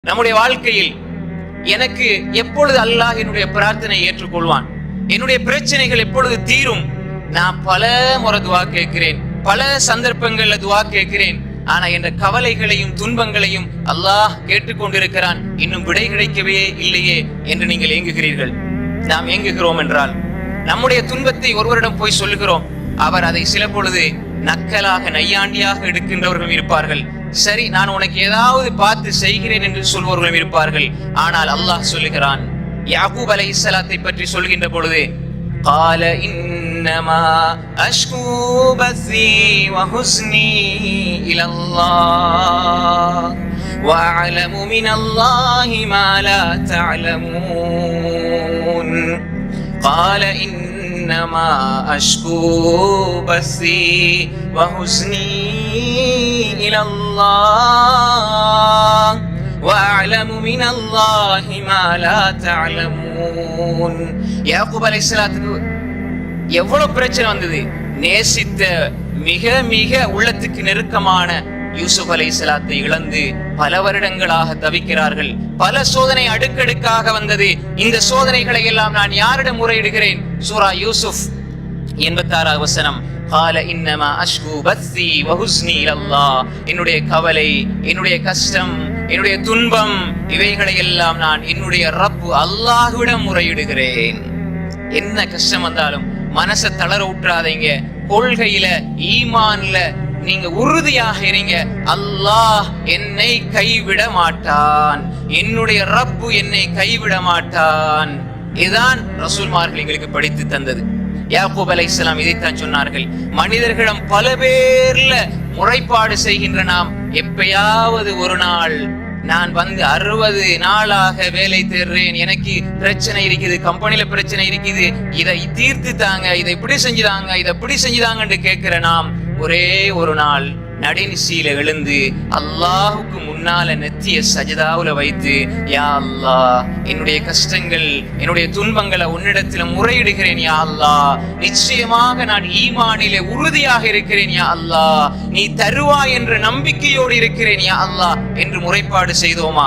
நம்முடைய வாழ்க்கையில் எனக்கு எப்பொழுது அல்லாஹ் என்னுடைய பிரார்த்தனை ஏற்றுக்கொள்வான், என்னுடைய பிரச்சனைகள் எப்பொழுது தீரும்? நான் பல முறை துவா கேட்கிறேன், பல சந்தர்ப்பங்கள்ல துவா கேட்கிறேன். ஆனா என்ற கவலைகளையும் துன்பங்களையும் அல்லாஹ் கேட்டுக்கொண்டிருக்கிறான், இன்னும் விடை கிடைக்கவே இல்லையே என்று நீங்கள் ஏங்குகிறீர்கள். நாம் ஏங்குகிறோம் என்றால் நம்முடைய துன்பத்தை ஒருவரிடம் போய் சொல்லுகிறோம். அவர் அதை சில பொழுது நக்கலாக நையாண்டியாக எடுக்கின்றவர்களும் இருப்பார்கள். சரி, நான் உனக்கு ஏதாவது பார்த்து செய்கிறேன் என்று சொல்பவர்களும் இருப்பார்கள். ஆனால் அல்லாஹ் சொல்லுகிறான், யாக்கூப் அலைஹிஸ்ஸலாத்தை பற்றி சொல்கின்ற பொழுது, قال إنما أشكو بثي وحزني إلى الله وأعلم من الله ما لا تعلمون قال إنما أشكو بثي وحزني إلى الله وأعلم من الله ما لا تعلمون. யாக்கூப் அலைஹிஸ்ஸலாத்துக்கு எவ்வளவு பிரச்சனை வந்தது. நேசித்த மிக மிக உள்ளத்துக்கு நெருக்கமான யூசுப் அலைஹிஸ்ஸலாத்தை இழந்து பல வருடங்களாக தவிக்கிறார்கள். பல சோதனை அடுக்கடுக்காக வந்தது. இந்த சோதனைகளை எல்லாம் நான் யாரிடம் முறையிடுகிறேன்? சூரா யூசுப் 86 வசனம், قال انما اشكو بثي وحزني الى الله. என்னுடைய கவலை, என்னுடைய கஷ்டம், என்னுடைய துன்பம், இவைகளை எல்லாம் நான் என்னுடைய ரப்பு அல்லாஹ்விடம் முறையிடுகிறேன். என்ன கஷ்டம் வந்தாலும் மனசை தளர விட்டுறாதீங்க. கொள்கையில, ஈமான்ல நீங்க உறுதியாக இருங்க. அல்லாஹ் என்னை கைவிட மாட்டான், என்னுடைய ரப்பு என்னை கைவிட மாட்டான். இதுதான் ரசூல்மார்கள் எங்களுக்கு படித்து தந்தது. யாக்கூப் அலைஹிஸ்ஸலாம் இதைத்தான் சொன்னார்கள். மனிதர்களிடம் பல பேர்ல முறைப்பாடு செய்கின்ற நாம் எப்பயாவது ஒரு நாள், நான் வந்து 60 நாளாக வேலை தேடுறேன், எனக்கு பிரச்சனை இருக்குது, கம்பெனில பிரச்சனை இருக்குது, இதை தீர்த்து தாங்க, இதை இப்படி செஞ்சுதாங்க, இதை இப்படி செஞ்சுதாங்கன்னு கேட்கிற நாம் ஒரே ஒரு நாள் நடுநிசையில எழுந்து அல்லாஹுக்கு முன்னால நெத்திய சஜதாவுல வைத்து, யா அல்லாஹ், என்னுடைய கஷ்டங்கள், என்னுடைய துன்பங்களை உன்னிடத்துல முறையிடுகிறேன் யா அல்லாஹ். நிச்சயமாக நான் ஈமானிலே உறுதியாக இருக்கிறேன் யா அல்லாஹ். நீ தருவாய் என்ற நம்பிக்கையோடு இருக்கிறேன் யா அல்லாஹ் என்று முறைப்பாடு செய்தோமா?